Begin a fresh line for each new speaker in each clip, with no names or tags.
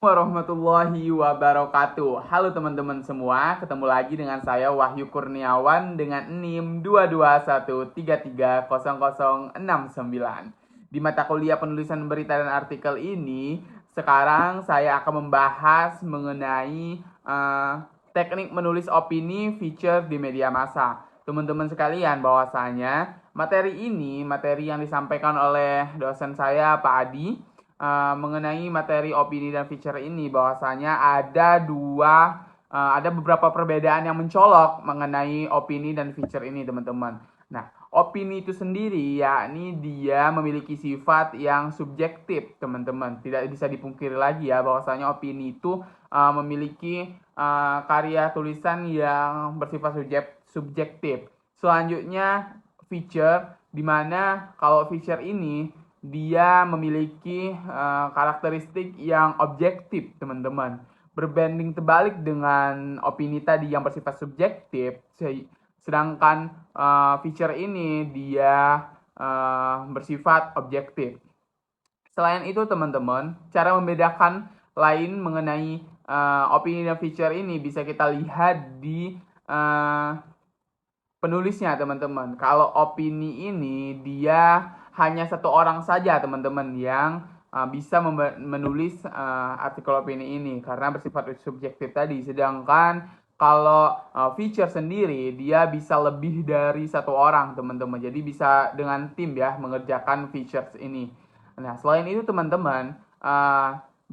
Warahmatullahi wabarakatuh. Halo teman-teman semua, ketemu lagi dengan saya Wahyu Kurniawan dengan NIM 221330069. Di mata kuliah penulisan berita dan artikel ini, sekarang saya akan membahas mengenai teknik menulis opini feature di media massa. Teman-teman sekalian, bahwasanya materi ini materi yang disampaikan oleh dosen saya Pak Adi mengenai materi opini dan feature ini, bahwasanya ada beberapa perbedaan yang mencolok mengenai opini dan feature ini, teman-teman. Nah, opini itu sendiri yakni dia memiliki sifat yang subjektif, teman-teman. Tidak bisa dipungkiri lagi ya bahwasanya opini itu memiliki karya tulisan yang bersifat subjektif. Selanjutnya feature, di mana kalau feature ini dia memiliki karakteristik yang objektif, teman-teman. Berbanding terbalik dengan opini tadi yang bersifat subjektif, sedangkan feature ini dia bersifat objektif. Selain itu, teman-teman, cara membedakan lain mengenai opini dan feature ini bisa kita lihat di penulisnya, teman-teman. Kalau opini ini dia hanya satu orang saja, teman-teman, yang bisa menulis artikel opini ini karena bersifat subjektif tadi. Sedangkan kalau feature sendiri dia bisa lebih dari satu orang, teman-teman. Jadi bisa dengan tim ya mengerjakan features ini. Nah, selain itu, teman-teman,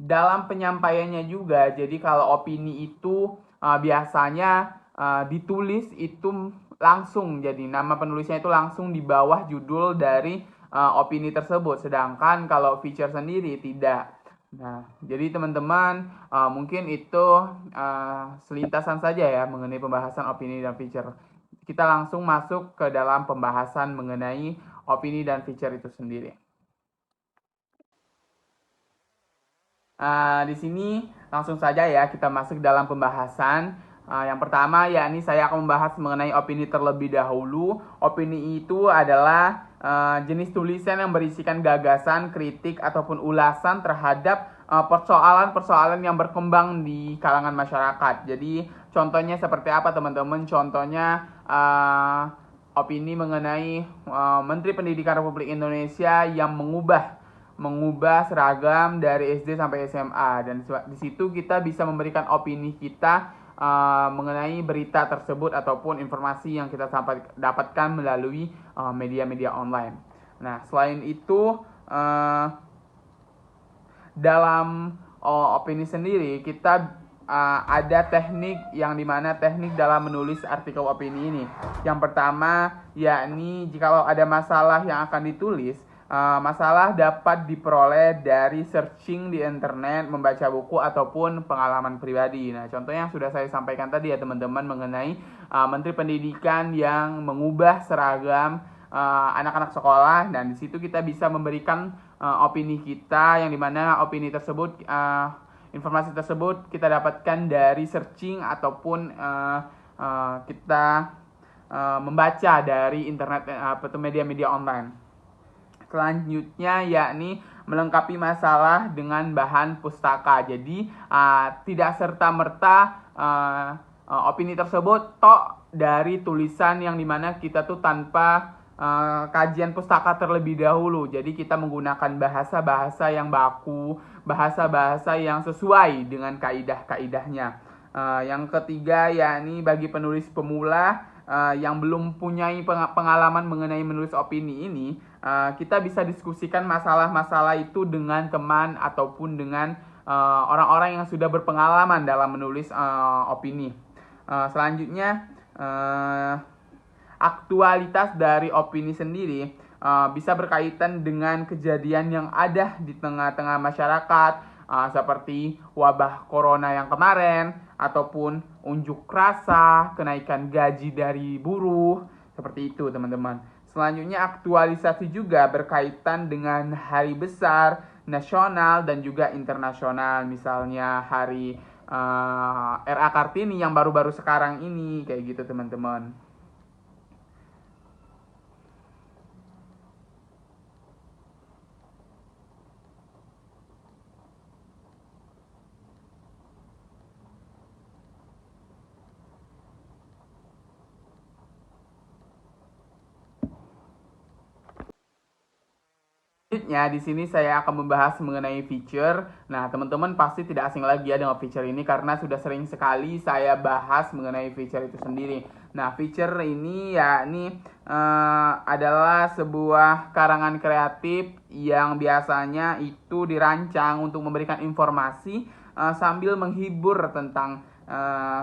dalam penyampaiannya juga, jadi kalau opini itu biasanya ditulis itu langsung, jadi nama penulisnya itu langsung di bawah judul dari opini tersebut, sedangkan kalau feature sendiri tidak. Nah, jadi teman-teman, mungkin itu selintasan saja ya mengenai pembahasan opini dan feature. Kita langsung masuk ke dalam pembahasan mengenai opini dan feature itu sendiri. Di sini langsung saja ya kita masuk dalam pembahasan. Yang pertama yakni saya akan membahas mengenai opini terlebih dahulu. Opini itu adalah jenis tulisan yang berisikan gagasan, kritik ataupun ulasan terhadap persoalan-persoalan yang berkembang di kalangan masyarakat. Jadi contohnya seperti apa, teman-teman? Contohnya opini mengenai Menteri Pendidikan Republik Indonesia yang mengubah seragam dari SD sampai SMA, dan di situ kita bisa memberikan opini kita mengenai berita tersebut ataupun informasi yang kita dapatkan melalui media-media online. Nah, selain itu dalam opini sendiri kita ada teknik yang dimana teknik dalam menulis artikel opini ini. Yang pertama yakni jika ada masalah yang akan ditulis, masalah dapat diperoleh dari searching di internet, membaca buku ataupun pengalaman pribadi. Nah, contohnya yang sudah saya sampaikan tadi ya, teman-teman, mengenai Menteri Pendidikan yang mengubah seragam anak-anak sekolah, dan di situ kita bisa memberikan opini kita, yang dimana opini tersebut informasi tersebut kita dapatkan dari searching ataupun kita membaca dari internet atau media-media online. Selanjutnya yakni melengkapi masalah dengan bahan pustaka. Jadi tidak serta-merta opini tersebut dari tulisan yang dimana kita tuh tanpa kajian pustaka terlebih dahulu. Jadi kita menggunakan bahasa-bahasa yang baku, bahasa-bahasa yang sesuai dengan kaidah-kaidahnya. Yang ketiga yakni bagi penulis pemula yang belum punya pengalaman mengenai menulis opini ini, kita bisa diskusikan masalah-masalah itu dengan teman ataupun dengan orang-orang yang sudah berpengalaman dalam menulis opini. Selanjutnya, aktualitas dari opini sendiri bisa berkaitan dengan kejadian yang ada di tengah-tengah masyarakat, seperti wabah corona yang kemarin, ataupun unjuk rasa, kenaikan gaji dari buruh, seperti itu, teman-teman. Selanjutnya, aktualisasi juga berkaitan dengan hari besar nasional dan juga internasional, misalnya hari RA Kartini yang baru-baru sekarang ini, kayak gitu, teman-teman. Selanjutnya di sini saya akan membahas mengenai feature. Nah, teman-teman pasti tidak asing lagi ya dengan feature ini karena sudah sering sekali saya bahas mengenai feature itu sendiri. Nah, feature ini yakni adalah sebuah karangan kreatif yang biasanya itu dirancang untuk memberikan informasi sambil menghibur tentang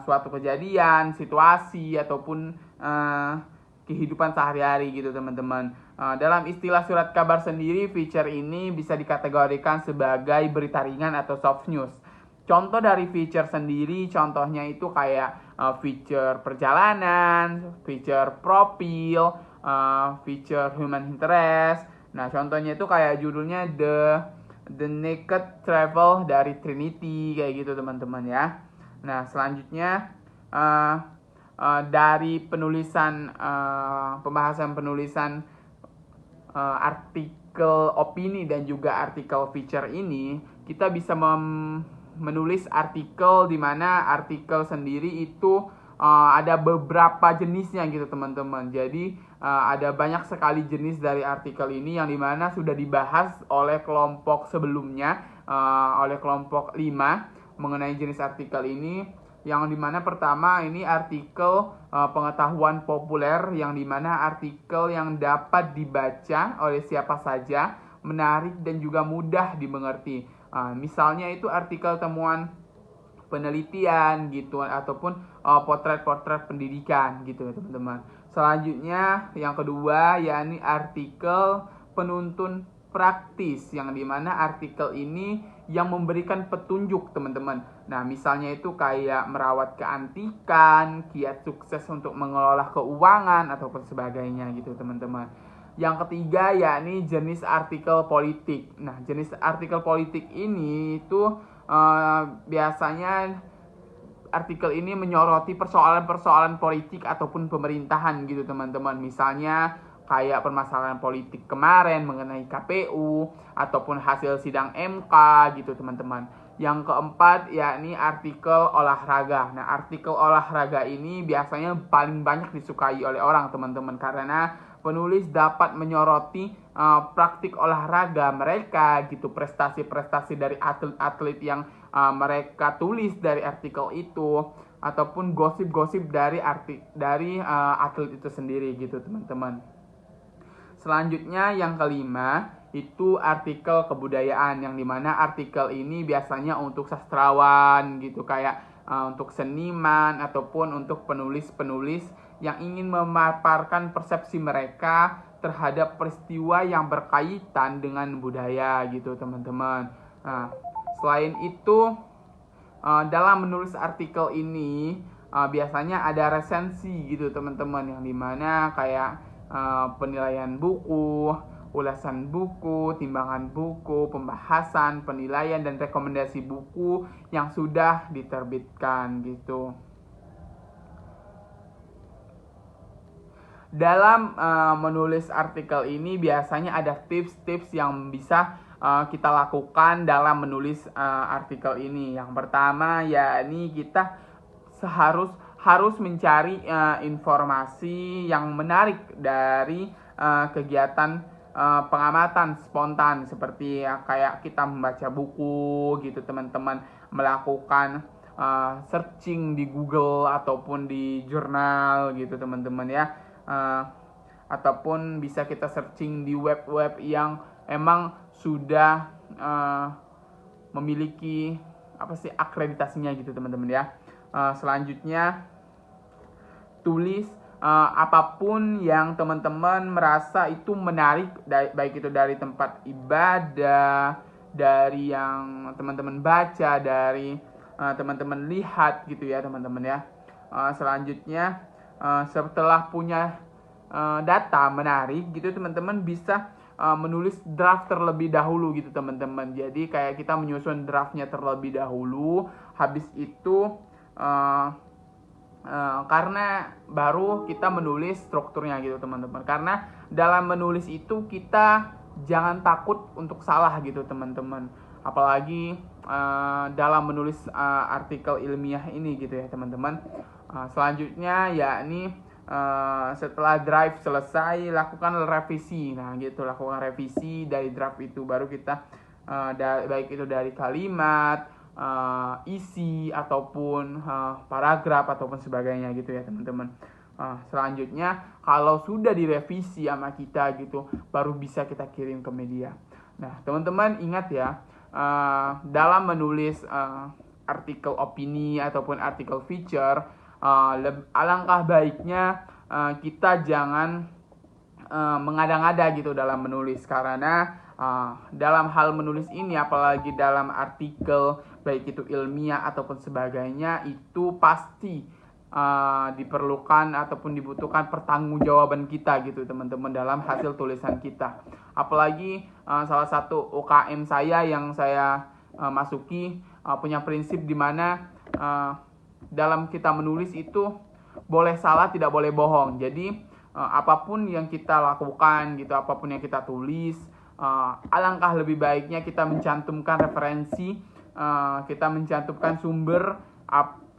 suatu kejadian, situasi ataupun kehidupan sehari-hari gitu teman-teman. Dalam istilah surat kabar sendiri, feature ini bisa dikategorikan sebagai berita ringan atau soft news. Contoh dari feature sendiri, contohnya itu kayak feature perjalanan, feature profil, feature human interest. Nah, contohnya itu kayak judulnya The Naked Travel dari Trinity kayak gitu teman-teman ya. Nah, selanjutnya dari penulisan pembahasan penulisan artikel opini dan juga artikel feature ini, kita bisa menulis artikel di mana artikel sendiri itu ada beberapa jenisnya gitu teman-teman. Jadi ada banyak sekali jenis dari artikel ini yang dimana sudah dibahas oleh kelompok sebelumnya, oleh kelompok 5 mengenai jenis artikel ini. Yang dimana pertama ini artikel pengetahuan populer, yang dimana artikel yang dapat dibaca oleh siapa saja, menarik dan juga mudah dimengerti. Misalnya itu artikel temuan penelitian gitu ataupun potret-potret pendidikan gitu teman-teman. Selanjutnya yang kedua yakni artikel penuntun praktis, yang dimana artikel ini yang memberikan petunjuk teman-teman. Nah, misalnya itu kayak merawat keantikan, kiat sukses untuk mengelola keuangan ataupun sebagainya gitu teman-teman. Yang ketiga yakni jenis artikel politik. Nah, jenis artikel politik ini itu biasanya artikel ini menyoroti persoalan-persoalan politik ataupun pemerintahan gitu teman-teman. Misalnya kayak permasalahan politik kemarin mengenai KPU ataupun hasil sidang MK gitu teman-teman. Yang keempat yakni artikel olahraga. Nah, artikel olahraga ini biasanya paling banyak disukai oleh orang teman-teman karena penulis dapat menyoroti praktik olahraga mereka gitu, prestasi-prestasi dari atlet-atlet yang mereka tulis dari artikel itu ataupun gosip-gosip dari atlet itu sendiri gitu teman-teman. Selanjutnya yang kelima itu artikel kebudayaan, yang dimana artikel ini biasanya untuk sastrawan gitu, kayak untuk seniman ataupun untuk penulis-penulis yang ingin memaparkan persepsi mereka terhadap peristiwa yang berkaitan dengan budaya gitu teman-teman. Nah, selain itu dalam menulis artikel ini biasanya ada resensi gitu teman-teman, yang dimana kayak penilaian buku, ulasan buku, timbangan buku, pembahasan, penilaian dan rekomendasi buku yang sudah diterbitkan gitu. Dalam menulis artikel ini biasanya ada tips-tips yang bisa kita lakukan dalam menulis artikel ini. Yang pertama yakni kita harus mencari informasi yang menarik dari kegiatan pengamatan spontan, seperti kayak kita membaca buku gitu teman-teman, melakukan searching di Google ataupun di jurnal gitu teman-teman ya, ataupun bisa kita searching di web-web yang emang sudah memiliki akreditasinya gitu teman-teman ya. Selanjutnya tulis apapun yang teman-teman merasa itu menarik, baik itu dari tempat ibadah, dari yang teman-teman baca, dari teman-teman lihat gitu ya teman-teman ya. Selanjutnya setelah punya data menarik gitu, teman-teman bisa menulis draft terlebih dahulu gitu teman-teman. Jadi kayak kita menyusun draftnya terlebih dahulu, habis itu karena baru kita menulis strukturnya gitu teman-teman. Karena dalam menulis itu kita jangan takut untuk salah gitu teman-teman, apalagi dalam menulis artikel ilmiah ini gitu ya teman-teman. Selanjutnya yakni setelah drive selesai, lakukan revisi. Nah gitu, lakukan revisi dari draft itu, baru kita baik itu dari kalimat, isi ataupun paragraf ataupun sebagainya gitu ya teman-teman. Selanjutnya kalau sudah direvisi sama kita gitu, baru bisa kita kirim ke media. Nah teman-teman ingat ya, dalam menulis artikel opini ataupun artikel feature, alangkah baiknya kita jangan mengada-ngada gitu dalam menulis, karena dalam hal menulis ini, apalagi dalam artikel baik itu ilmiah ataupun sebagainya, itu pasti diperlukan ataupun dibutuhkan pertanggungjawaban kita gitu teman-teman dalam hasil tulisan kita. Apalagi salah satu UKM saya yang saya masuki punya prinsip di mana dalam kita menulis itu boleh salah tidak boleh bohong. Jadi apapun yang kita lakukan gitu, apapun yang kita tulis, alangkah lebih baiknya kita mencantumkan referensi, kita mencantumkan sumber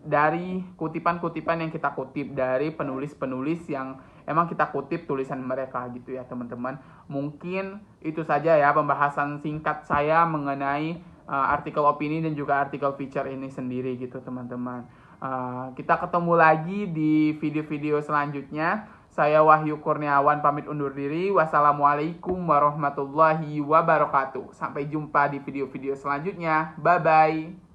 dari kutipan-kutipan yang kita kutip dari penulis-penulis yang emang kita kutip tulisan mereka gitu ya teman-teman. Mungkin itu saja ya pembahasan singkat saya mengenai artikel opini dan juga artikel feature ini sendiri gitu teman-teman. Kita ketemu lagi di video-video selanjutnya. Saya Wahyu Kurniawan pamit undur diri. Wassalamualaikum warahmatullahi wabarakatuh. Sampai jumpa di video-video selanjutnya. Bye-bye.